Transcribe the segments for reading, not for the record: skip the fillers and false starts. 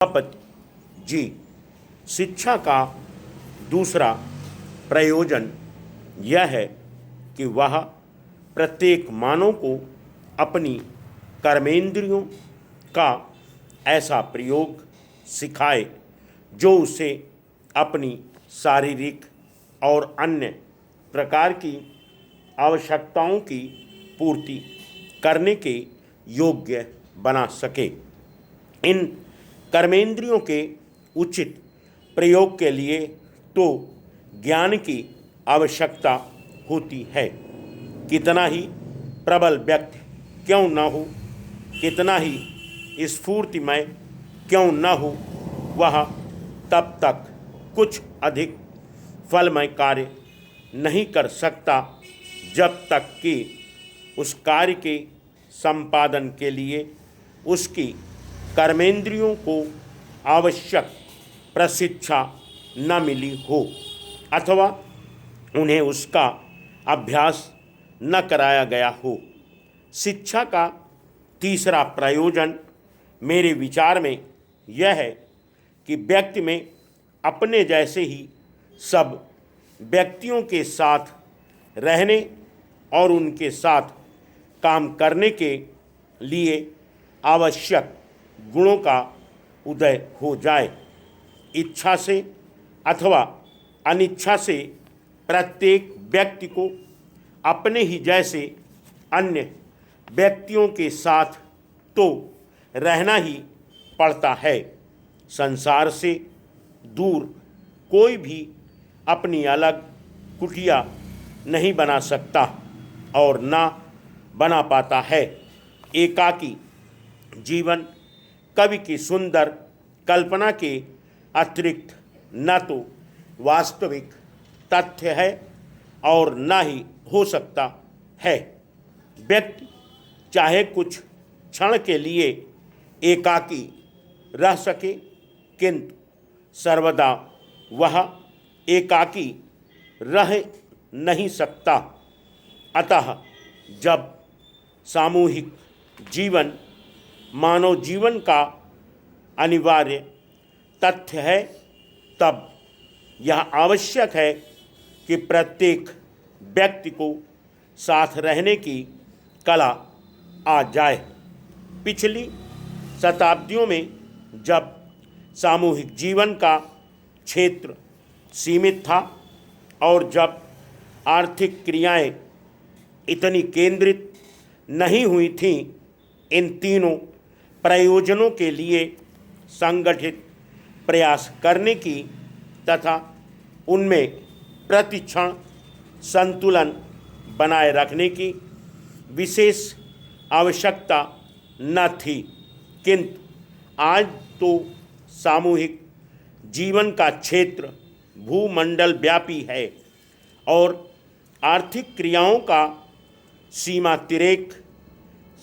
सभापति जी, शिक्षा का दूसरा प्रयोजन यह है कि वह प्रत्येक मानव को अपनी कर्मेंद्रियों का ऐसा प्रयोग सिखाए जो उसे अपनी शारीरिक और अन्य प्रकार की आवश्यकताओं की पूर्ति करने के योग्य बना सके। इन कर्मेंद्रियों के उचित प्रयोग के लिए तो ज्ञान की आवश्यकता होती है। कितना ही प्रबल व्यक्ति क्यों न हो, कितना ही स्फूर्तिमय क्यों न हो, वह तब तक कुछ अधिक फलमय कार्य नहीं कर सकता जब तक कि उस कार्य के संपादन के लिए उसकी कर्मेंद्रियों को आवश्यक प्रशिक्षा न मिली हो अथवा उन्हें उसका अभ्यास न कराया गया हो। शिक्षा का तीसरा प्रयोजन मेरे विचार में यह है कि व्यक्ति में अपने जैसे ही सब व्यक्तियों के साथ रहने और उनके साथ काम करने के लिए आवश्यक गुणों का उदय हो जाए। इच्छा से अथवा अनिच्छा से प्रत्येक व्यक्ति को अपने ही जैसे अन्य व्यक्तियों के साथ तो रहना ही पड़ता है। संसार से दूर कोई भी अपनी अलग कुटिया नहीं बना सकता और ना बना पाता है। एकाकी जीवन कवि की सुंदर कल्पना के अतिरिक्त न तो वास्तविक तथ्य है और न ही हो सकता है। व्यक्ति चाहे कुछ क्षण के लिए एकाकी रह सके, किंतु सर्वदा वह एकाकी रह नहीं सकता। अतः जब सामूहिक जीवन मानव जीवन का अनिवार्य तथ्य है, तब यह आवश्यक है कि प्रत्येक व्यक्ति को साथ रहने की कला आ जाए। पिछली शताब्दियों में जब सामूहिक जीवन का क्षेत्र सीमित था और जब आर्थिक क्रियाएं इतनी केंद्रित नहीं हुई थीं, इन तीनों प्रयोजनों के लिए संगठित प्रयास करने की तथा उनमें प्रतिक्षण संतुलन बनाए रखने की विशेष आवश्यकता न थी। किंतु आज तो सामूहिक जीवन का क्षेत्र भूमंडल व्यापी है और आर्थिक क्रियाओं का सीमातिरेक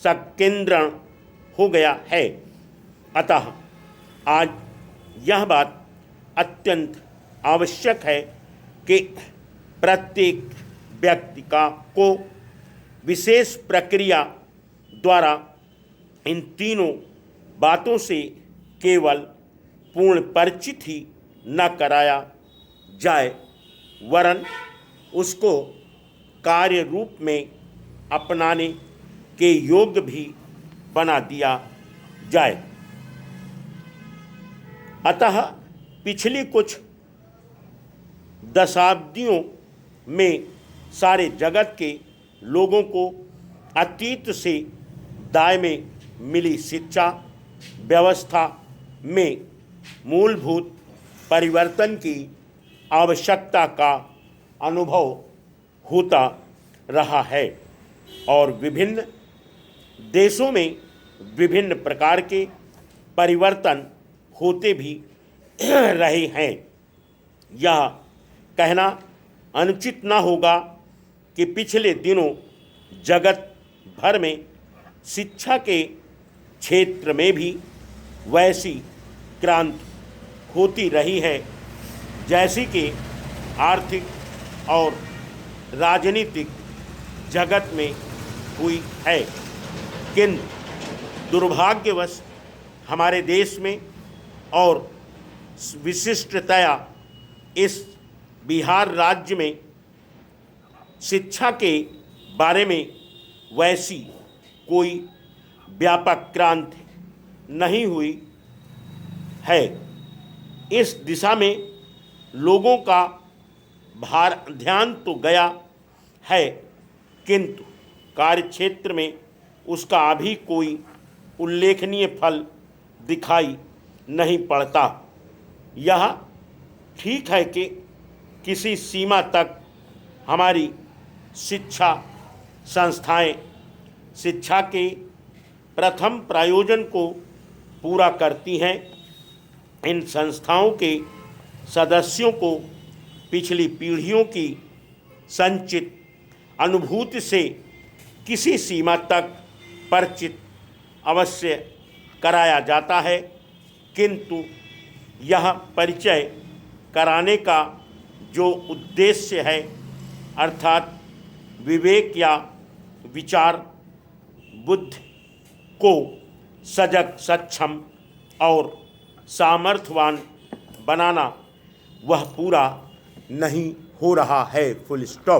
संकेंद्रण हो गया है। अतः आज यह बात अत्यंत आवश्यक है कि प्रत्येक व्यक्ति को विशेष प्रक्रिया द्वारा इन तीनों बातों से केवल पूर्ण परिचित ही न कराया जाए, वरन उसको कार्य रूप में अपनाने के योग्य भी बना दिया जाए। अतः पिछली कुछ दशाब्दियों में सारे जगत के लोगों को अतीत से दाय में मिली शिक्षा व्यवस्था में मूलभूत परिवर्तन की आवश्यकता का अनुभव होता रहा है और विभिन्न देशों में विभिन्न प्रकार के परिवर्तन होते भी रहे हैं। यह कहना अनुचित न होगा कि पिछले दिनों जगत भर में शिक्षा के क्षेत्र में भी वैसी क्रांति होती रही है जैसी कि आर्थिक और राजनीतिक जगत में हुई है। किंतु दुर्भाग्यवश हमारे देश में और विशिष्टतया इस बिहार राज्य में शिक्षा के बारे में वैसी कोई व्यापक क्रांति नहीं हुई है। इस दिशा में लोगों का ध्यान तो गया है, किंतु कार्यक्षेत्र में उसका अभी कोई उल्लेखनीय फल दिखाई नहीं पड़ता। यह ठीक है कि किसी सीमा तक हमारी शिक्षा संस्थाएं शिक्षा के प्रथम प्रयोजन को पूरा करती हैं। इन संस्थाओं के सदस्यों को पिछली पीढ़ियों की संचित अनुभूति से किसी सीमा तक परिचित अवश्य कराया जाता है, किंतु यह परिचय कराने का जो उद्देश्य है, अर्थात विवेक या विचार बुद्धि को सजग, सक्षम और सामर्थ्यवान बनाना, वह पूरा नहीं हो रहा है। Full stop.